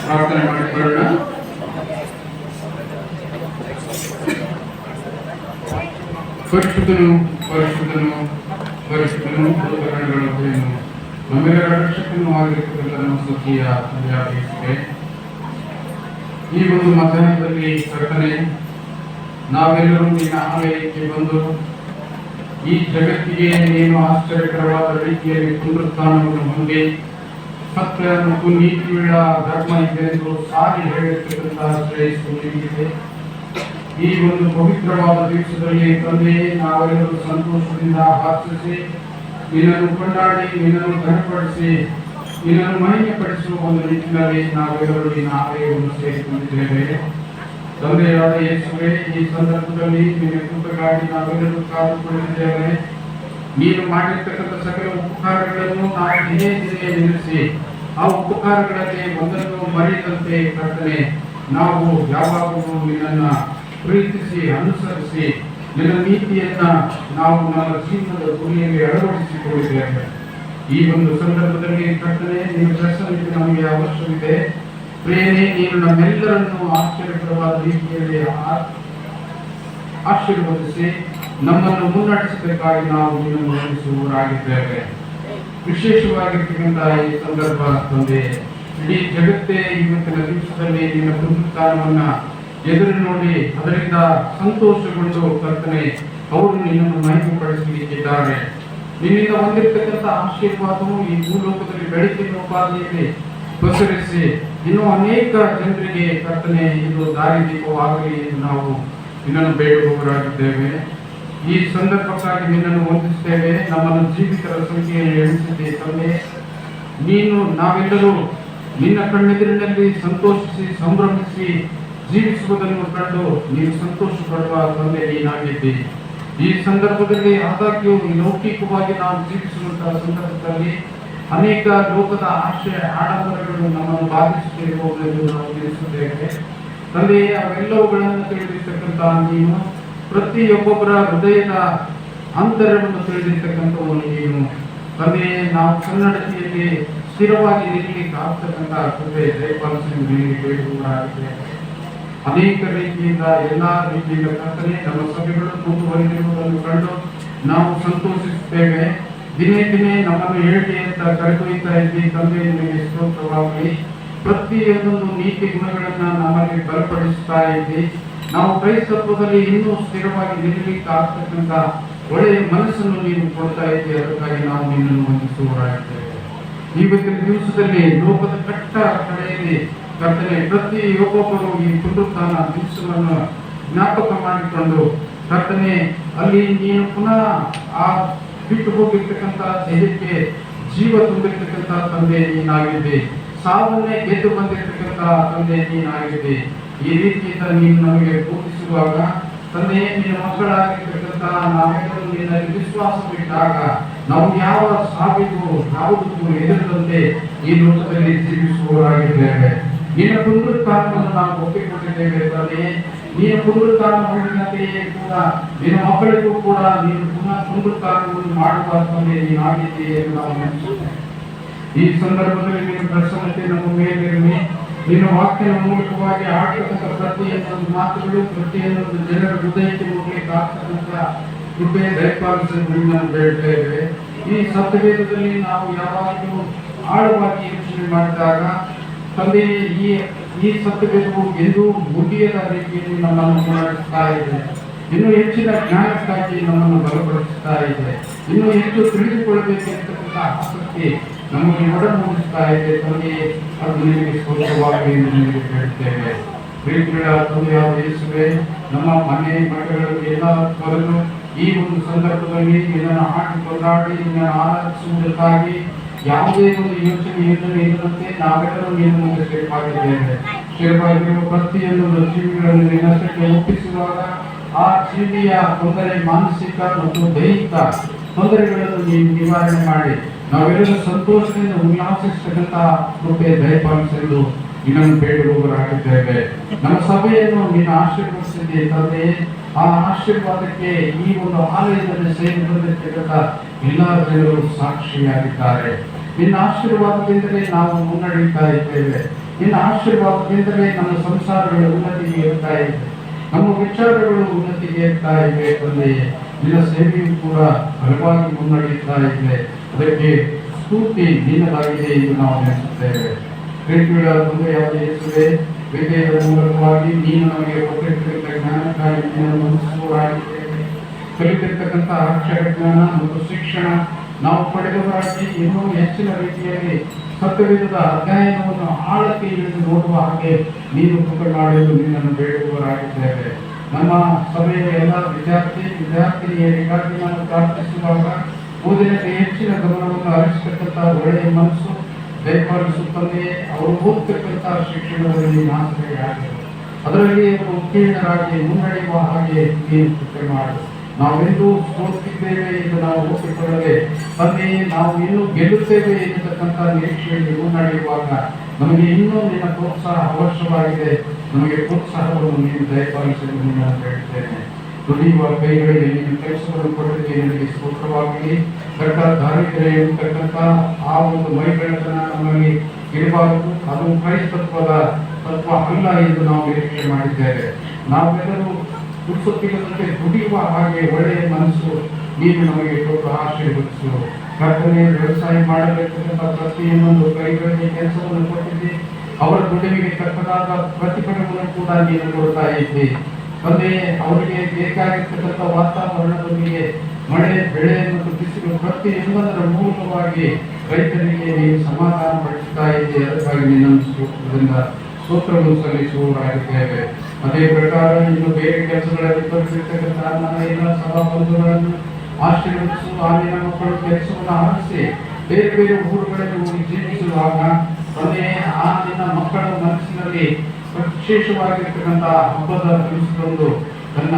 ಪ್ರಾರ್ಥನೆ ಮಾಡಿಕೊಳ್ಳೋಣ. ಪರಿಶುದ್ಧನು ಪರಿಶುದ್ಧನು ಪರಿಶುದ್ಧನು ಭೂತಗಣಗಳನ್ನು ನಮ್ಮೆಲ್ಲರ ರಕ್ಷಕನೂ ಆಗಿರತಕ್ಕಂಥ ನಮ್ಮ ಸ್ತುತಿಯ ತಂದೆಯಾಗಿರುತ್ತದೆ. ಈ ಒಂದು ಮಧ್ಯಾಹ್ನದಲ್ಲಿ ಕರ್ತನೆ, ನಾವೆಲ್ಲರೂ ನಿನ್ನ ಆಲಯಕ್ಕೆ ಬಂದು ಈ ಜಗತ್ತಿಗೆ ನೀನು ಆಶ್ಚರ್ಯಕರವಾದ ರೀತಿಯಲ್ಲಿ ಪುನರುತ್ಥಾನವನ್ನು ಹೊಂದಿ ಸತ್ಯ ಮತ್ತು ನೀತಿಯುಳ್ಳ ಧರ್ಮ ಇದೆ ಎಂದು ಸಾರಿ ಹೇಳಿರ್ತಕ್ಕಂತಹ ಶ್ರೇಯಸ್ಸು ನಿಮಗಿದೆ. ಈ ಒಂದು ಪವಿತ್ರವಾದ ದಿವಸದಲ್ಲಿ ತಂದೆ, ನಾವೆಲ್ಲರೂ ಸಂತೋಷದಿಂದ ಆಚರಿಸಿ ನಿನ್ನನ್ನು ಕೊಂಡಾಡಿ ನಿನ್ನನ್ನು ಘನಪಡಿಸಿ ನಿನ್ನನ್ನು ಮಹಿಮೆಪಡಿಸುವ ಒಂದು ನಿಟ್ಟಿನಲ್ಲಿ ನಾವೆಲ್ಲರೂ ನಿನ್ನ ಆಲಯವನ್ನು ಸೇರಿಕೊಂಡಿದ್ದೇವೆ. ತಂದೆಯಾದ ಯೇಸುವೇ, ಈ ಸಂದರ್ಭದಲ್ಲಿ ನಿನ್ನ ಕೃಪೆಗಾಗಿ ನಾವೆಲ್ಲರೂ ಕಾದುಕೊಂಡಿದ್ದೇವೆ. ನೀನು ಮಾಡಿರ್ತಕ್ಕಂಥ ಸಕಲ ಉಪಕಾರಗಳನ್ನು ನಾವು ದಿನೇ ದಿನೇ ನಿಲ್ಲಿಸಿ ಆ ಉಪಕಾರಗಳಲ್ಲಿ ಒಂದನ್ನು ಮರೆಯದಂತೆ ಕರ್ತನೆ, ನಾವು ಯಾವಾಗಲೂ ನಿನ್ನನ್ನು ಪ್ರೀತಿಸಿ ಅನುಸರಿಸಿ ನಿನ್ನ ನೀತಿಯನ್ನ ನಾವು ನಮ್ಮ ಜೀವನದ ಗುರಿಯಲ್ಲಿ ಅಳವಡಿಸಿಕೊಂಡಿದ್ದೇವೆ. ಈ ಒಂದು ಸಂದರ್ಭದಲ್ಲಿ ಕರ್ತನೆ, ನಿನ್ನ ಪ್ರಸನ್ನತೆ ನಮಗೆ ಅವಶ್ಯವಿದೆ. ಪ್ರೇರಣೆ, ನೀನು ನಮ್ಮೆಲ್ಲರನ್ನು ಆಶ್ಚರ್ಯಕರವಾದ ರೀತಿಯಲ್ಲಿ ಆಶೀರ್ವದಿಸಿ ನಮ್ಮನ್ನು ಮುನ್ನಡೆಸಬೇಕಾಗಿ ನಾವು ನಿನ್ನನ್ನು ವಂದಿಸುವವರಾಗಿದ್ದೇವೆ. ವಿಶೇಷವಾಗಿರ್ತಕ್ಕಂಥ ಈ ಸಂದರ್ಭ ತಂದೆ, ಇಡೀ ಜಗತ್ತೇ ಇವತ್ತಿನ ದಿವಸದಲ್ಲಿ ನಿನ್ನ ಪುನರುತ್ಥಾನವನ್ನ ಎದುರು ನೋಡಿ ಅದರಿಂದ ಸಂತೋಷಗೊಂಡು ಕರ್ತನೆ, ಅವರು ನಿನ್ನನ್ನು ಮಹಿಮೆಪಡಿಸಲಿಕ್ಕಿದ್ದಾರೆ. ನಿನ್ನಿಂದ ಹೊಂದಿರತಕ್ಕಂಥ ಆಶೀರ್ವಾದವು ಈ ಭೂಲೋಕದಲ್ಲಿ ಬೆಳಕಿನ ಉಪಾಧಿಯಲ್ಲಿ ಪಸರಿಸಿ ಇನ್ನೂ ಅನೇಕ ಜನರಿಗೆ ಕರ್ತನೆ ಇದು ದಾರಿದೀಪವಾಗಲಿ ಎಂದು ನಾವು ನಿನ್ನನ್ನು ಬೇಡುವವರಾಗಿದ್ದೇವೆ. ಈ ಸಂದರ್ಭಕ್ಕಾಗಿ ನಿನ್ನನ್ನು ವಂದಿಸುತ್ತೇವೆ. ನಮ್ಮನ್ನು ಜೀವಿತರ ಸಂಖ್ಯೆಯಲ್ಲಿ ಎಣಿಸಿದ್ದೆ ತಂದೆ. ನೀನು ನಾವೆಲ್ಲರೂ ನಿನ್ನ ಕಣ್ಣೆದುರಿನಲ್ಲಿ ಸಂತೋಷಿಸಿ ಸಂಭ್ರಮಿಸಿ ಜೀವಿಸುವುದನ್ನು ಕಂಡು ನೀನು ಸಂತೋಷ ಪಡುವ ತಂದೆ ನೀನಾಗಿದ್ದೆ. ಈ ಸಂದರ್ಭದಲ್ಲಿ ಆದಾಗ್ಯೂ ಲೌಕಿಕವಾಗಿ ನಾವು ಜೀವಿಸುವಂತಹ ಸಂದರ್ಭದಲ್ಲಿ ಅನೇಕ ಲೋಕದ ಆಶಯ ಆಡಂಬರಗಳು ನಮ್ಮನ್ನು ಬಾಧಿಸುತ್ತಿರುವುದೆಂದು ನಾವು ತಿಳಿಸುತ್ತೇವೆ ತಂದೆ. ಅವೆಲ್ಲವುಗಳನ್ನು ತಿಳಿದಿರ್ತಕ್ಕಂಥ ನೀನು ಪ್ರತಿಯೊಬ್ಬೊಬ್ಬರ ಹೃದಯದ ಅಂತರವನ್ನು ತಿಳಿದಿರ್ತಕ್ಕಂಥವನು ನೀನು ತಂದೆ. ನಾವು ಸನ್ನಡತೆಯಲ್ಲಿ ಸ್ಥಿರವಾಗಿ ನಿಲ್ಲಲಿಕ್ಕೆ ಆಗ್ತಕ್ಕಂಥ ಕೃಪೆ ದಯಪಾಲಿಸಿ ನಿನಗೆ ಬೇಡುವವರಾಗಿದ್ದೇವೆ. ಅನೇಕ ರೀತಿಯಿಂದ ಎಲ್ಲಾ ರೀತಿಯಿಂದ ಕರ್ತನೆ, ನಮ್ಮ ಸಭೆಗಳು ಮುಂದುವರಿದಿರುವುದನ್ನು ಕಂಡು ನಾವು ಸಂತೋಷಿಸುತ್ತೇವೆ. ದಿನೇ ದಿನೇ ನಮ್ಮನ್ನು ಹೇಳಿ ಅಂತ ಕರೆದೊಯ್ತಾ ಇದ್ದಿ ತಂದೆ, ನಿಮಗೆ ಸ್ತೋತ್ರವಾಗಲಿ. ಪ್ರತಿಯೊಂದೊಂದು ನೀತಿ ಗುಣಗಳನ್ನ ನಮ್ಮಲ್ಲಿ ಬಲಪಡಿಸ್ತಾ ಇದ್ದಿ ನಾವು ಕ್ರೈಸ್ತತ್ವದಲ್ಲಿ ಇನ್ನೂ ಸ್ಥಿರವಾಗಿ ನಿಲ್ಲಲಿಕ್ಕೆ ಆಗ್ತಕ್ಕಂಥ ಒಳ್ಳೆಯ ಮನಸ್ಸನ್ನು ನೀನು ಕೊಡ್ತಾ ಇದ್ದಿ. ಅದಕ್ಕಾಗಿ ನಾವು ನಿನ್ನನ್ನು ವಂದಿಸುವವರಾಗಿದ್ದೇವೆ. ಇವತ್ತಿನ ದಿವಸದಲ್ಲಿ ಲೋಕದ ಕಟ್ಟ ಕಡೆಯಲ್ಲಿ ಕರ್ತನೆ, ಪ್ರತಿಯೊಬ್ಬೊಬ್ಬರು ಈ ಪುನರುತ್ಥಾನ ದಿವಸವನ್ನು ಜ್ಞಾಪಕ ಮಾಡಿಕೊಂಡು ಕರ್ತನೆ, ಅಲ್ಲಿ ನೀನು ಪುನಃ ಆ ಬಿಟ್ಟು ಹೋಗಿರ್ತಕ್ಕಂಥ ದೇಹಕ್ಕೆ ಜೀವ ತುಂಬಿರ್ತಕ್ಕಂಥ ತಂದೆ ನೀನಾಗಿದೆ. ಸಾವನ್ನೇ ಗೆದ್ದು ಬಂದಿರ್ತಕ್ಕಂಥ ತಂದೆ ನೀನಾಗಿದೆ. ಈ ರೀತಿಯಿಂದ ನೀನು ನಮಗೆ ಬೋಧಿಸುವಾಗ ತಂದೆ, ನಿನ್ನ ಮಕ್ಕಳಾಗಿರ್ತಕ್ಕಂಥ ನಾವೆಲ್ಲರೂ ನಿನ್ನಲ್ಲಿ ವಿಶ್ವಾಸವಿಟ್ಟಾಗ ನಾವು ಯಾವ ಸಾವಿಗೂ ಯಾವುದಕ್ಕೂ ಎದುರದಂತೆ ಈ ಲೋಕದಲ್ಲಿ ಜೀವಿಸುವವರಾಗಿದ್ದೇವೆ. ನಿನ್ನ ಪುನರುತ್ಥಾನವನ್ನು ನಾವು ಒಪ್ಪಿಕೊಂಡಿದ್ದೇವೆ ತಂದೆ. ನೀನು ಪುನರುತ್ಥಾನ ಮಾಡಿದಂತೆಯೇ ಕೂಡ ನಿನ್ನ ಮಕ್ಕಳಿಗೂ ಕೂಡ ನೀನು ಪುನಃ ಪುನರುತ್ಥಾನವನ್ನು ಮಾಡುವ ತಂದೆ ನೀನಾಗಿದ್ದೀಯ ಎಂದು ನಾವು ನೆನೆಸುತ್ತೇವೆ. ಈ ಸಂದರ್ಭದಲ್ಲಿ ನಿನ್ನ ಪ್ರಸನ್ನತೆ ನಮ್ಮ ಮೇಲಿರಲಿ. ನಿನ್ನ ವಾಕ್ಯದ ಮೂಲಕವಾಗಿ ಆಡ್ತಕ್ಕಂಥ ಪ್ರತಿಯೊಂದು ಮಾತುಗಳು ಪ್ರತಿಯೊಂದು ಜನರ ಹೃದಯಕ್ಕೆ ಹೋಗ್ಲಿಕ್ಕೆ ಆಗ್ತಕ್ಕಂಥ ಕೃಪೆ ದಯಪಾಲಿಸಿ ನಿನ್ನನ್ನು ಬೇಡ್ತೇವೆ. ಈ ಸತ್ಯವೇದದಲ್ಲಿ ನಾವು ಯಾವಾಗಲೂ ಆಳವಾಗಿ ಯೋಚನೆ ಮಾಡಿದಾಗ ತಂದೆ, ಈ ಸತ್ಯವೇದವು ಎಂದೂ ಮುಗಿಯದ ರೀತಿಯಲ್ಲಿ ನಮ್ಮನ್ನು ಮುನ್ನಡೆಸ್ತಾ ಇದೆ. ಇನ್ನೂ ಹೆಚ್ಚಿನ ಜ್ಞಾನಕ್ಕಾಗಿ ನಮ್ಮನ್ನು ಬಲಪಡಿಸ್ತಾ ಇದೆ. ಇನ್ನೂ ಹೆಚ್ಚು ತಿಳಿದುಕೊಳ್ಳಬೇಕೆಂತಕ್ಕಂಥ ಆಸಕ್ತಿ ನಮಗೆ ಒಡಮೂಡಿಸ್ತಾ ಇದೆ ತಂದೆ. ಅದು ನಿಮಗೆ ಸ್ತೋತ್ರವಾಗಲಿ ಎಂದು ನಿಮಗೆ ಹೇಳುತ್ತೇವೆ. ಪ್ರೀತಿಗಳ ತಂದೆಯಾದ ಯೇಸುವೇ, ನಮ್ಮ ಮನೆ ಮಕ್ಕಳು ಎಲ್ಲ ತೊರೆದು ಈ ಒಂದು ಸಂದರ್ಭದಲ್ಲಿ ನಿನ್ನನ್ನು ಹಾಕಿ ಕೊಂಡಾಡಿ ನಿನ್ನನ್ನು ಆರಾಧಿಸುವುದಕ್ಕಾಗಿ ಯಾವುದೇ ಒಂದು ಯೋಚನೆಯನ್ನು ಇಲ್ಲದಂತೆ ನಾವೆಲ್ಲರೂ ನಿನ್ನ ಮುಂದೆ ಸೇರ್ಪಾಗಿದ್ದೇವೆ. ಸೇರ್ಪಾಗಿರುವ ಪ್ರತಿಯೊಂದು ಜೀವಿಗಳನ್ನು ನಿನ್ನಷ್ಟಕ್ಕೆ ಒಪ್ಪಿಸುವಾಗ ಆ ಜೀವಿಯ ತೊಂದರೆ, ಮಾನಸಿಕ ಮತ್ತು ದೈಹಿಕ ತೊಂದರೆಗಳನ್ನು ನೀವು ನಿವಾರಣೆ ಮಾಡಿ ನಾವೆಲ್ಲರೂ ಸಂತೋಷದಿಂದ ಉಲ್ಲಾಸಿಸತಕ್ಕಂಥ ಕೃಪೆ ದಯಪಾಲಿಸಲು ನಿನ್ನನ್ನು ಬೇಡುವವರಾಗಿದ್ದೇವೆ. ನಮ್ಮ ಸಭೆಯನ್ನು ನೀನು ಆಶೀರ್ವದಿಸಿದೆ ತಂದೆ. ಆ ಆಶೀರ್ವಾದಕ್ಕೆ ಈ ಒಂದು ಆಲಯದಲ್ಲಿ ಸೇರಿಕೊಂಡಿರ್ತಕ್ಕಂಥ ಎಲ್ಲ ಜನರು ಸಾಕ್ಷಿಯಾಗಿದ್ದಾರೆ. ನಿನ್ನ ಆಶೀರ್ವಾದದಿಂದಲೇ ನಾವು ಮುನ್ನಡೆಯುತ್ತಾ ಇದ್ದೇವೆ. ನಿನ್ನ ಆಶೀರ್ವಾದದಿಂದಲೇ ನಮ್ಮ ಸಂಸಾರಗಳು ಉನ್ನತಿಗೆ ಇರ್ತಾ ಇದೆ, ನಮ್ಮ ವಿಚಾರಗಳು ಉನ್ನತಿಗೆ ಇರ್ತಾ ಇವೆ ತಂದೆಯೇ. ನಿನ್ನ ಸೇವೆಯು ಕೂಡ ಬಲವಾಗಿ ಮುನ್ನಡೆಯುತ್ತಾ ಇದೆ. ಅದಕ್ಕೆ ಸ್ತುತಿ ನಿನ್ನದಾಗಿದೆ ಎಂದು ನಾವು ನೆನೆಸುತ್ತೇವೆ. ಪ್ರೀತಿಯುಳ್ಳ ತಂದೆಯಾದ ಯೇಸುವೇ, ವೇದದ ಮೂಲಕವಾಗಿ ನೀನು ನಮಗೆ ಕೊಟ್ಟಿರ್ತಕ್ಕಂಥ ಜ್ಞಾನಕ್ಕಾಗಿ ನಿನ್ನನ್ನು ವಂದಿಸುವವರಾಗಿದ್ದೇವೆ. ಕಲಿತಿರ್ತಕ್ಕಂಥ ಅಕ್ಷರ ಜ್ಞಾನ ಮತ್ತು ಶಿಕ್ಷಣ ನಾವು ಪಡೆದವರಾಗಿ ಇನ್ನೂ ಹೆಚ್ಚಿನ ರೀತಿಯಲ್ಲಿ ಸತ್ಯವೇದದ ಅಧ್ಯಯನವನ್ನು ಆಳಕ್ಕೆ ಇಳಿದು ನೋಡುವ ಹಾಗೆ ನೀನು ಕೃಪೆ ಮಾಡಲು ನಿನ್ನನ್ನು ಬೇಡುವವರಾಗಿದ್ದೇವೆ. ನಮ್ಮ ಸಭೆಯ ಎಲ್ಲ ವಿದ್ಯಾರ್ಥಿನಿಯರಿಗಾಗಿ ನಾನು ಪ್ರಾರ್ಥಿಸುವಾಗ ಓದಿನಲ್ಲಿ ಹೆಚ್ಚಿನ ಗಮನವನ್ನು ಹರಿಸತಕ್ಕಂಥ ಒಳ್ಳೆಯ ಮನಸ್ಸು ದಯಪಾಲಿಸುತ್ತಂತೆ ಅವರು ಓದ್ತಕ್ಕಂಥ ಶಿಕ್ಷಣದಲ್ಲಿ ಆಸರೆಯಾಗಿದೆ. ಅದರಲ್ಲಿ ಅವರು ಉತ್ತೀರ್ಣರಾಗಿ ಮುನ್ನಡೆಯುವ ಹಾಗೆ ನೀನು ಕೃಪೆ ಮಾಡು. ನಾವೆಂದೂ ಸೋತಿದ್ದೇವೆ ಎಂದು ನಾವು ಒಪ್ಪಿಕೊಳ್ಳದೆ ತಂದೆ, ನಾವು ಇನ್ನೂ ಗೆಲ್ಲುತ್ತೇವೆ ಎನ್ನತಕ್ಕಂಥ ನಿರೀಕ್ಷೆಯಲ್ಲಿ ಮುನ್ನಡೆಯುವಾಗ ನಮಗೆ ಇನ್ನೂ ನಿನ್ನ ಪ್ರೋತ್ಸಾಹ ಅವಶ್ಯವಾಗಿದೆ. ನಮಗೆ ಪ್ರೋತ್ಸಾಹವನ್ನು ನೀನು ದಯಪಾಲಿಸಲು ನಿನ್ನನ್ನು ಹೇಳುತ್ತೇನೆ. ದುಡಿಯುವ ಕೈಗಳಿಗೆ ನೀನು ಕೆಲಸವನ್ನು ಕೊಟ್ಟಿದ್ದೆ, ನನಗೆ ಸ್ತೋತ್ರವಾಗಲಿ. ಕಟ್ಟ ದಾರಿದ್ರ್ಯ ಇರತಕ್ಕಂಥ ಆ ಒಂದು ಮೈಬೆಳತನ ನಮಗೆ ಇರಬಾರದು. ಅದು ಕ್ರೈಸ್ತತ್ವದ ತತ್ವ ಅಲ್ಲ ಎಂದು ನಾವು ನಿರೀಕ್ಷೆ ಮಾಡಿದ್ದೇವೆ. ನಾವೆಲ್ಲರೂ ಪುರುಷೊತ್ತಿಲ್ಲದಂತೆ ದುಡಿಯುವ ಹಾಗೆ ಒಳ್ಳೆಯ ಮನಸ್ಸು ನೀನು ನಮಗೆ ಕೊಟ್ಟು ಆಶೀರ್ವದಿಸು. ಕರ್ತನೆ, ವ್ಯವಸಾಯ ಮಾಡಬೇಕಂತ ಪ್ರತಿಯೊಂದು ಕೈಗಳಿಗೆ ಕೆಲಸವನ್ನು ಕೊಟ್ಟಿದ್ದೆ, ಅವರ ದುಡಿಮೆಗೆ ತಕ್ಕದಾದ ಪ್ರತಿಫಲವನ್ನು ಕೂಡ ನೀನು ಕೊಡ್ತಾ ಇದ್ದೆ ತಂದೆ. ಅವರಿಗೆ ಬೇಕಾಗಿರ್ತಕ್ಕಂಥ ವಾತಾವರಣದೊಂದಿಗೆ ಮಳೆ, ಬೆಳೆ ಮತ್ತು ಬಿಸಿಲು ಪ್ರತಿಯೊಂದರ ಮೂಲಕವಾಗಿ ರೈತರಿಗೆ ನೀನು ಸಮಾಧಾನ ಪಡಿಸ್ತಾ ಇದ್ದೆ. ಅದಕ್ಕಾಗಿ ನಿನ್ನನ್ನು ಸ್ತೋತ್ರವನ್ನು ಸಲ್ಲಿಸುವವರಾಗಿದ್ದೇವೆ. ಅದೇ ಪ್ರಕಾರ ಇನ್ನು ಬೇರೆ ಕೆಲಸಗಳಲ್ಲಿ ತೊಡಗಿರ್ತಕ್ಕಂಥ ನನ್ನ ಎಲ್ಲ ಸಭಾಬಂಧುಗಳನ್ನು ಆಶೀರ್ವದಿಸು. ಆ ನಿನ್ನ ಮಕ್ಕಳು ಕೆಲಸವನ್ನು ಆರಿಸಿ ಬೇರೆ ಬೇರೆ ಊರುಗಳಲ್ಲಿ ಹೋಗಿ ಜೀವಿಸುವಾಗ ತಂದೆ, ಆ ನಿನ್ನ ಮಕ್ಕಳ ಮನಸ್ಸಿನಲ್ಲಿ ವಿಶೇಷವಾಗಿರ್ತಕ್ಕಂಥ ಹಬ್ಬದ ದಿವಸದಂದು ತನ್ನ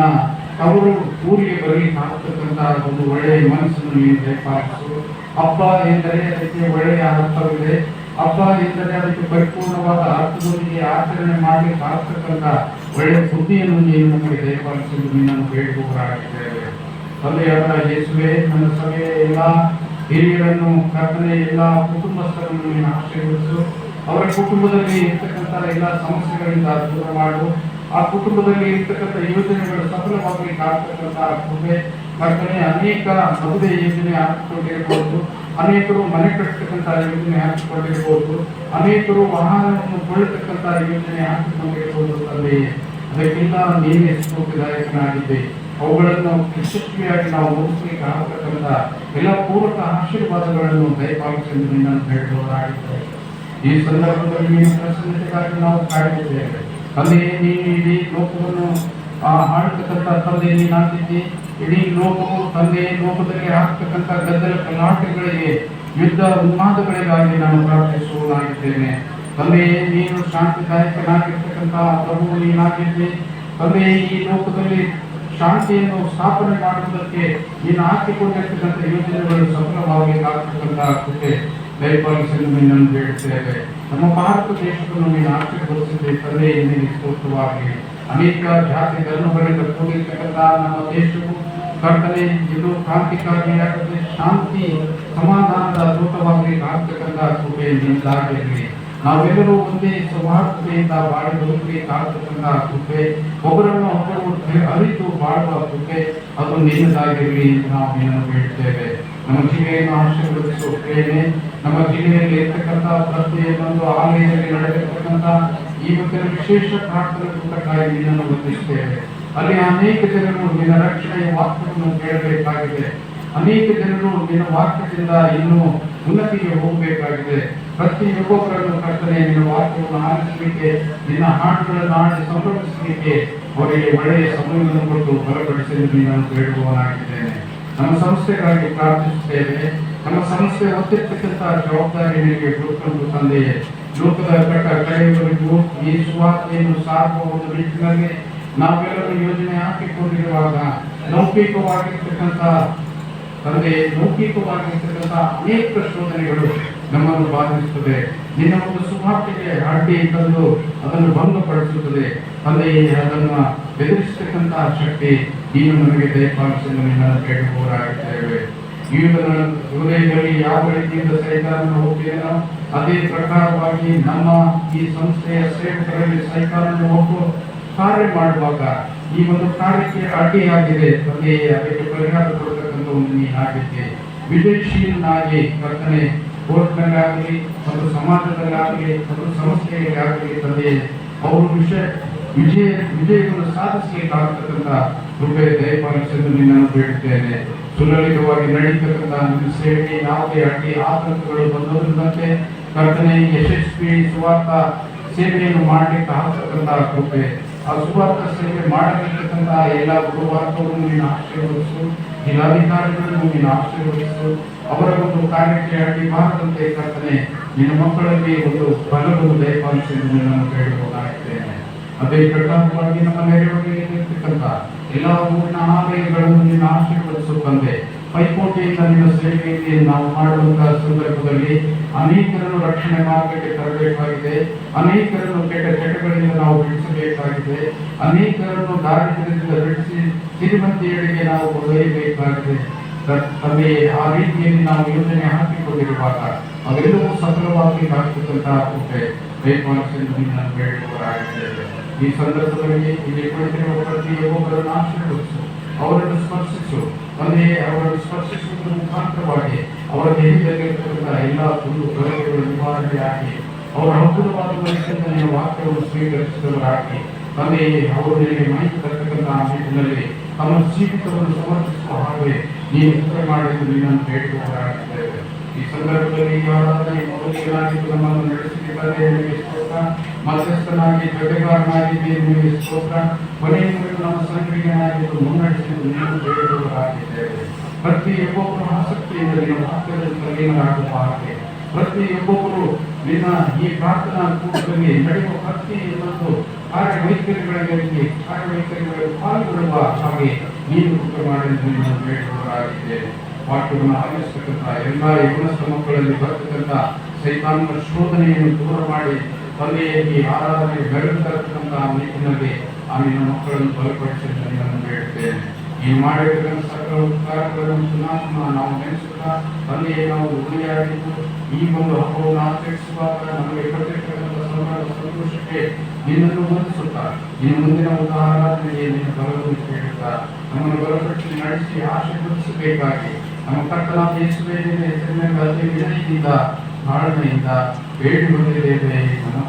ಅವರು ಊರಿಗೆ ಬರಲಿಕ್ಕೆ ಆಗ್ತಕ್ಕಂಥ ಒಂದು ಒಳ್ಳೆಯ ಮನಸ್ಸನ್ನು ನೀವು ದಯಪಾಲಿಸು. ಹಬ್ಬ ಎಂದರೆ ಅದಕ್ಕೆ ಒಳ್ಳೆಯ ಅರ್ಥವಿದೆ. ಹಬ್ಬ ಎಂದರೆ ಅದಕ್ಕೆ ಪರಿಪೂರ್ಣವಾದ ಅರ್ಥದೊಂದಿಗೆ ಆಚರಣೆ ಮಾಡಲಿಕ್ಕೆ ಆಗ್ತಕ್ಕಂಥ ಒಳ್ಳೆಯ ಬುದ್ಧಿಯನ್ನು ನೀನು ನಮಗೆ ದಯಪಾಲಿಸಲು ನಿನ್ನನ್ನು ಬೇಡುವವರಾಗಿದ್ದೇವೆ. ತಂದೆಯಾದ ಯೇಸುವೇ, ನನ್ನ ಸಭೆಯ ಎಲ್ಲ ಹಿರಿಯರನ್ನು, ಕರ್ತನೆ, ಎಲ್ಲ ಕುಟುಂಬಸ್ಥರನ್ನು ನೀನು ಆಶೀರ್ವದಿಸು. ಅವರ ಕುಟುಂಬದಲ್ಲಿ ಇರ್ತಕ್ಕಂಥ ಎಲ್ಲ ಸಮಸ್ಯೆಗಳಿಂದ ದೂರ ಮಾಡು. ಆ ಕುಟುಂಬದಲ್ಲಿ ಇರ್ತಕ್ಕಂಥ ಯೋಜನೆಗಳು ಸಫಲವಾಗಲಿಕ್ಕೆ ಆಗ್ತಕ್ಕಂಥ ಕೃಪೆ ಕರ್ತನೆ. ಅನೇಕ ಮದುವೆ ಯೋಜನೆ ಹಾಕಿಕೊಂಡಿರಬಹುದು, ಅನೇಕರು ಮನೆ ಕಟ್ಟತಕ್ಕಂಥ ಯೋಜನೆ ಹಾಕಿಕೊಂಡಿರಬಹುದು, ಅನೇಕರು ವಾಹನವನ್ನು ಕೊಳ್ಳತಕ್ಕಂಥ ಯೋಜನೆ ಹಾಕಿಕೊಂಡಿರಬಹುದು. ತಂದೆಯೇ, ಅದಕ್ಕಿಂತ ನೀನೇ ಸ್ತೋತ್ರದಾಯಕನಾಗಿದ್ದೆ. ಅವುಗಳನ್ನು ಯಶಸ್ವಿಯಾಗಿ ನಾವು ಮುಗಿಸಲಿಕ್ಕೆ ಆಗತಕ್ಕಂಥ ಎಲ್ಲ ಪೂರಕ ಆಶೀರ್ವಾದಗಳನ್ನು ದಯಪಾಲಿಸಲು ನಿನ್ನನ್ನು ಬೇಡುವವರಾಗಿದ್ದೇವೆ. ಈ ಸಂದರ್ಭದಲ್ಲಿ ನೀನು ಪ್ರಸನ್ನತೆಗಾಗಿ ನಾವು ಕಾಯುತ್ತೇವೆ. ತಂದೆಯೇ, ನೀನು ಇಡೀ ಲೋಕವನ್ನು ಆಡತಕ್ಕಂಥ ತಂದೆ ನೀನಾಗಿದ್ದಿ. ಇಡೀ ಲೋಕವು ತಂದೆ, ಲೋಕದಲ್ಲಿ ಆಗ್ತಕ್ಕಂಥ ಗದ್ದಲ ಗಲಾಟೆಗಳಿಗೆ, ಯುದ್ಧ ಉನ್ಮಾದಗಳಿಗಾಗಿ ನಾನು ಪ್ರಾರ್ಥಿಸುವನಾಗಿದ್ದೇನೆ. ತಂದೆಯೇ, ನೀನು ಶಾಂತಿದಾಯಕನಾಗಿರ್ತಕ್ಕಂಥ ಪ್ರಭು ನೀನಾಗಿದ್ದಿ. ತಂದೆಯೇ, ಈ ಲೋಕದಲ್ಲಿ ಶಾಂತಿಯನ್ನು ಸ್ಥಾಪನೆ ಮಾಡುವುದಕ್ಕೆ ನೀನು ಹಾಕಿಕೊಂಡಿರ್ತಕ್ಕಂಥ ಯೋಜನೆಗಳು ಸಫಲವಾಗಿ ಆಗ್ತಕ್ಕಂಥ ಕೃಪೆ ದಯಪಾಲಿಸಲು ನಿನ್ನನ್ನು ಬೇಡುತ್ತೇವೆ. ನಮ್ಮ ಭಾರತ ದೇಶವನ್ನು ನೀನು ಆಶೀರ್ವದಿಸಿದೆ ತಂದೆ, ನಿನಗೆ ಸ್ತೋತ್ರವಾಗಲಿ. ಅನೇಕ ಜಾತಿ ಧರ್ಮಗಳಿಂದ ಕೂಡಿರ್ತಕ್ಕಂಥ ನಮ್ಮ ದೇಶವು ಕರ್ತನೆ, ಇದು ಕ್ರಾಂತಿಕಾರಿಯಾಗದೆ ಶಾಂತಿ ಸಮಾಧಾನದ ದೂತವಾಗಿ ಆಗ್ತಕ್ಕಂಥ ಕೃಪೆ ನಿನ್ನದಾಗಿರಲಿ. ನಾವೆಲ್ಲರೂ ಒಂದೇ ಸೌಹಾರ್ದತೆಯಿಂದ ಬಾಳಿ ಬದುಕಲಿಕ್ಕೆ ಆಗ್ತಕ್ಕಂಥ ಕೃಪೆ, ಒಬ್ಬರನ್ನು ಒಬ್ಬರು ಅರಿತು ಬಾಳುವ ಕೃಪೆ ಅದು ನಿನ್ನದಾಗಿರಲಿ ಎಂದು ನಾವು ನಿನ್ನನ್ನು ಬೇಡುತ್ತೇವೆ. ನಮ್ಮ ಜಿಲ್ಲೆಯನ್ನು ಆಶೀರ್ವದಿಸು ಪ್ರೇರಣೆ. ನಮ್ಮ ಜಿಲ್ಲೆಯಲ್ಲಿ ಇರ್ತಕ್ಕಂಥ ಪ್ರತಿಯೊಂದು ಆಲಯದಲ್ಲಿ ನಡೆದಿರ್ತಕ್ಕಂಥ ಇವತ್ತಿನ ವಿಶೇಷ ಪ್ರಾರ್ಥನೆ ಕೂಟಕ್ಕಾಗಿ ನಿನ್ನನ್ನು ವಂದಿಸುತ್ತೇವೆ. ಅಲ್ಲಿ ಅನೇಕ ಜನರು ನಿನ್ನ ರಕ್ಷಣೆಯ ವಾಕ್ಯವನ್ನು ಕೇಳಬೇಕಾಗಿದೆ. ಅನೇಕ ಜನರು ನಿನ್ನ ವಾಕ್ಯದಿಂದ ಇನ್ನೂ ಉನ್ನತಿಗೆ ಹೋಗಬೇಕಾಗಿದೆ. ಪ್ರತಿಯೊಬ್ಬೊಬ್ಬರನ್ನು ಕರ್ತನೆ, ನಿನ್ನ ವಾಕ್ಯವನ್ನು ಆಲಿಸಲಿಕ್ಕೆ, ನಿನ್ನ ಹಾಡುಗಳನ್ನು ಹಾಡಿ ಸಂಭ್ರಮಿಸಲಿಕ್ಕೆ ಅವರಿಗೆ ಒಳ್ಳೆಯ ಸಮಯವನ್ನು ಕೊಟ್ಟು ಬಲಪಡಿಸಲು ನಿನ್ನನ್ನು ಬೇಡುವವನಾಗಿದ್ದೇನೆ. ನಮ್ಮ ಸಂಸ್ಥೆಗಾಗಿ ಪ್ರಾರ್ಥಿಸುತ್ತೇವೆ. ನಮ್ಮ ಸಂಸ್ಥೆ ಹೊತ್ತಿರ್ತಕ್ಕಂಥ ಜವಾಬ್ದಾರಿ ನಿನಗೆ ಗುರುತುಂಟು ತಂದೆಯೇ. ಲೋಕದ ಕಡೆಯವರೆಗೂ ಈ ಸುವಾರ್ತೆಯನ್ನು ಸಾರುವ ಒಂದು ನಿಟ್ಟಿನಲ್ಲಿ ನಾವೆಲ್ಲರೂ ಯೋಜನೆ ಹಾಕಿಕೊಂಡಿರುವಾಗ ಲೌಕಿಕವಾಗಿರ್ತಕ್ಕಂಥ ಅನೇಕ ಶೋಧನೆಗಳು ನಮ್ಮನ್ನು ಬಾಧಿಸುತ್ತದೆ. ನಿನ್ನ ಒಂದು ಸುವಾರ್ತೆಗೆ ಅಡ್ಡಿ ತಂದು ಅದನ್ನು ಭಂಗಪಡಿಸುತ್ತದೆ. ತಂದೆಯೇ, ಅದನ್ನು ಬೆದರಿಸತಕ್ಕಂತಹ ಶಕ್ತಿ ನೀನು ನಮಗೆ ದಯಪಾಲಿಸಲು ನಿನ್ನನ್ನು ಬೇಡುವವರಾಗಿದ್ದೇವೆ. ಹೃದಯದಲ್ಲಿ ಯಾವ ರೀತಿಯಿಂದ ಸೈತಾನನ ಹೋಗ್ತೀನೋ ಅದೇ ಪ್ರಕಾರವಾಗಿ ನಮ್ಮ ಈ ಸಂಸ್ಥೆಯ ಸೇವಕರಲ್ಲಿ ಸೈತಾನನ ಹೋಗು ಕಾರ್ಯ ಮಾಡುವಾಗ ಈ ಒಂದು ಕಾರ್ಯಕ್ಕೆ ಅಡ್ಡಿಯಾಗಿದೆ ತಂದೆ, ಅದಕ್ಕೆ ಪರಿಹಾರ ಕೊಡತಕ್ಕಂಥ ಒಂದು ನೀನಾಗಿದ್ದೆ. ವಿಜಯಶೀಲನಾಗಿ ಕರ್ತನೆ, ಕೋರ್ಟ್ನಲ್ಲಾಗಲಿ, ಒಂದು ಸಮಾಜದಲ್ಲಾಗಲಿ, ಒಂದು ಸಂಸ್ಥೆಯಲ್ಲಾಗಲಿ ತಂದೆ, ಅವರು ವಿಜಯವನ್ನು ಸಾಧಿಸಲಿಕ್ಕಾಗತಕ್ಕಂಥ ಕೃಪೆ ದಯಪಾಲಿಸಲು ನಿನ್ನನ್ನು ಬೇಡುತ್ತೇನೆ. ಸುಲಲಿತವಾಗಿ ನಡೀತಕ್ಕಂಥ ನಿಮ್ಮ ಸೇವೆಗೆ ಯಾವುದೇ ಅಡ್ಡಿ ಆತಂಕಗಳು ಬಂದೋದ್ರಂತೆ ಕರ್ತನೆ, ಯಶಸ್ವಿ ಸುವಾರ್ಥ ಸೇವೆಯನ್ನು ಮಾಡಲಿಕ್ಕೆ ಆಗ್ತಕ್ಕಂಥ ಕೃಪೆ, ಆ ಸುವಾರ್ಥ ಸೇವೆ ಮಾಡಲಿರ್ತಕ್ಕಂಥ ಎಲ್ಲ ಗುರುವಾರ್ಗವನ್ನು ನೀನು ಆಶೀರ್ವದಿಸು, ಜಿಲ್ಲಾಧಿಕಾರಿಗಳನ್ನು ನೀನು ಆಶೀರ್ವದಿಸು. ಅವರ ಒಂದು ಕಾರ್ಯಕ್ಕೆ ಅಡ್ಡಿ ಬಾರದಂತೆ ಕರ್ತನೆ, ನಿನ್ನ ಮಕ್ಕಳಲ್ಲಿ ಒಂದು ಬಲವನ್ನು ದಯಪಾಲಿಸಿ ನಿನ್ನನ್ನು ಬೇಡುವುದಾಗಿದ್ದೇನೆ. ಅದೇ ಪ್ರಕಾರವಾಗಿ ನಮ್ಮ ನೆರೆಹೊರೆಯಲ್ಲಿರ್ತಕ್ಕಂಥ ಎಲ್ಲ ಊರಿನ ಆಲಯಗಳನ್ನು ನಿನ್ನ ಆಶೀರ್ವದಿಸು ತಂದೆ. ಪೈಪೋಟಿಯಿಂದ ನಿನ್ನ ಸೇವೆಯಲ್ಲಿ ನಾವು ಮಾಡುವಂತಹ ಸಂದರ್ಭದಲ್ಲಿ ಅನೇಕರನ್ನು ರಕ್ಷಣೆ ಮಾರ್ಗಕ್ಕೆ ತರಬೇಕಾಗಿದೆ, ಅನೇಕರನ್ನು ಕೆಟ್ಟ ಚಟಗಳಿಂದ ನಾವು ಬಿಡಿಸಬೇಕಾಗಿದೆ, ಅನೇಕರನ್ನು ದಾರಿದ್ರ್ಯದಿಂದ ಬಿಡಿಸಿ ಸಿರಿವಂತಿಯೆಡೆಗೆ ನಾವು ಕೊಂಡೊಯ್ಯಬೇಕಾಗಿದೆ ತಂದೆ. ಆ ರೀತಿಯಲ್ಲಿ ನಾವು ಯೋಜನೆ ಹಾಕಿಕೊಂಡಿರುವಾಗ ಅವೆಲ್ಲವೂ ಸಫಲವಾಗಿ ಆಗ್ತಕ್ಕಂತಹ ಕೃಪೆ ದಯಪಾಲಿಸಲು ನಿನ್ನನ್ನು ಬೇಡುವವರಾಗಿದ್ದೇವೆ. ಈ ಸಂದರ್ಭದಲ್ಲಿ ಇಲ್ಲಿ ಕುಳಿತಿರುವ ಪ್ರತಿಯೊಬ್ಬರನ್ನು ಆಶೀರ್ವದಿಸು, ಅವರನ್ನು ಸ್ಪರ್ಶಿಸು ತಂದೆ. ಅವರನ್ನು ಸ್ಪರ್ಶಿಸುವುದರ ಮುಖಾಂತರವಾಗಿ ಅವರ ದೇಹದಲ್ಲಿರ್ತಕ್ಕಂಥ ಎಲ್ಲ ಕುಂದು ಕೊರತೆಗಳು ನಿವಾರಣೆಯಾಗಿ ಅವರ ಅದ್ಭುತವಾದ ಮನಸ್ಸಿಂದ ನಿಮ್ಮ ವಾಕ್ಯವನ್ನು ಸ್ವೀಕರಿಸಿದವರಾಗಿ ತಂದೆ, ಅವರು ನಿನಗೆ ಮಾಹಿತಿ ತರ್ತಕ್ಕಂಥ ನಿಟ್ಟಿನಲ್ಲಿ ತಮ್ಮ ಜೀವಿತವನ್ನು ಸಮರ್ಪಿಸುವ ಹಾಗೆ ನೀನು ಉತ್ತರ ಮಾಡಿದ್ದು ನಿನ್ನನ್ನು ಬೇಡುವವರಾಗಿದ್ದೇವೆ. ಈ ಸಂದರ್ಭದಲ್ಲಿ ಆರಾಧನೆ ಮೊದಲಿಗನಾಗಿದ್ದು ನಮ್ಮನ್ನು ನಡೆಸಿದ್ದಾರೆ ನಿಮಗೆ ಸ್ತೋತ್ರ. ಮಧ್ಯಸ್ಥನಾಗಿ ಜೊತೆಗಾರನಾಗಿದ್ದು ನಿಮಗೆ ಸ್ತೋತ್ರ. ಕೊನೆಯವರೆಗೂ ನಮ್ಮ ಸಂಘಟನೆಯಾಗಿದ್ದು ಮುನ್ನಡೆಸಿದ್ದು ನೀನು ಬೇಡುವವರಾಗಿದ್ದೇವೆ. ಪ್ರತಿಯೊಬ್ಬೊಬ್ಬರು ಆಸಕ್ತಿಯಿಂದ ನಿನ್ನ ವಾಕ್ಯದಲ್ಲಿ ತಲ್ಲೀನರಾಗುವ ಹಾಗೆ, ಪ್ರತಿಯೊಬ್ಬೊಬ್ಬರು ನಿನ್ನ ಈ ಪ್ರಾರ್ಥನಾ ಕೂಟದಲ್ಲಿ ನಡೆಯುವ ಪ್ರತಿಯೊಂದು ಕಾರ್ಯವೈಖರಿಗಳಲ್ಲಿ ಪಾಲ್ಗೊಳ್ಳುವ ಹಾಗೆ ನೀನು ಕೃಪೆ ಮಾಡಿ ನಿನ್ನನ್ನು ಬೇಡುವವರಾಗಿದ್ದೇವೆ. ವಾಕ್ಯವನ್ನು ಆಲಿಸತಕ್ಕಂಥ ಎಲ್ಲ ಯವನಸ್ಥ ಮಕ್ಕಳಲ್ಲಿ ಬರ್ತಕ್ಕಂಥ ಸೈತಾನನ ಶೋಧನೆಯನ್ನು ದೂರ ಮಾಡಿ ತಂದೆಯಾಗಿ ಆರಾಧನೆ ಬೆಳೆದು ತರತಕ್ಕಂಥ ನಿಟ್ಟಿನಲ್ಲಿ ಆ ನಿನ್ನ ಮಕ್ಕಳನ್ನು ಬಲಪಡಿಸಲು ನಿನ್ನನ್ನು ಬೇಡುತ್ತೇನೆ. ನೀವು ಮಾಡಿರ್ತಕ್ಕಂಥ ಸಕಲ ಉಪಕಾರಗಳನ್ನು ಪುನಃ ನಾವು ನೆನೆಸುತ್ತಾ ತಂದೆಯೇ ನಾವು ಉಳಿಯಾಡಿದ್ದು ಈ ಒಂದು ಹಬ್ಬವನ್ನು ಆಚರಿಸುವಾಗ ನಮಗೆ ಕೊಟ್ಟಿರ್ತಕ್ಕಂಥ ಸಂತೋಷಕ್ಕೆ ನಿನ್ನನ್ನು ವಂದಿಸುತ್ತಾ ಇನ್ನು ಮುಂದಿನ ಒಂದು ಆರಾಧನೆಗೆ ನಿನ್ನ ಬಲವನ್ನು ಕೇಳುತ್ತಾ ನಮ್ಮನ್ನು ಬಲಪಡಿಸಿ ನಡೆಸಿ ಆಶೀರ್ವದಿಸಬೇಕಾಗಿ ನಮ್ಮ ಕರ್ತನಾದ ಯೇಸುವಿನ ಹೆಸರಿನಲ್ಲಿ ಅತಿ ವಿನಯದಿಂದ ತಾಳ್ಮೆಯಿಂದ ಬೇಡಿ ಬಂದಿದ್ದೇವೆ ನಮ್ಮ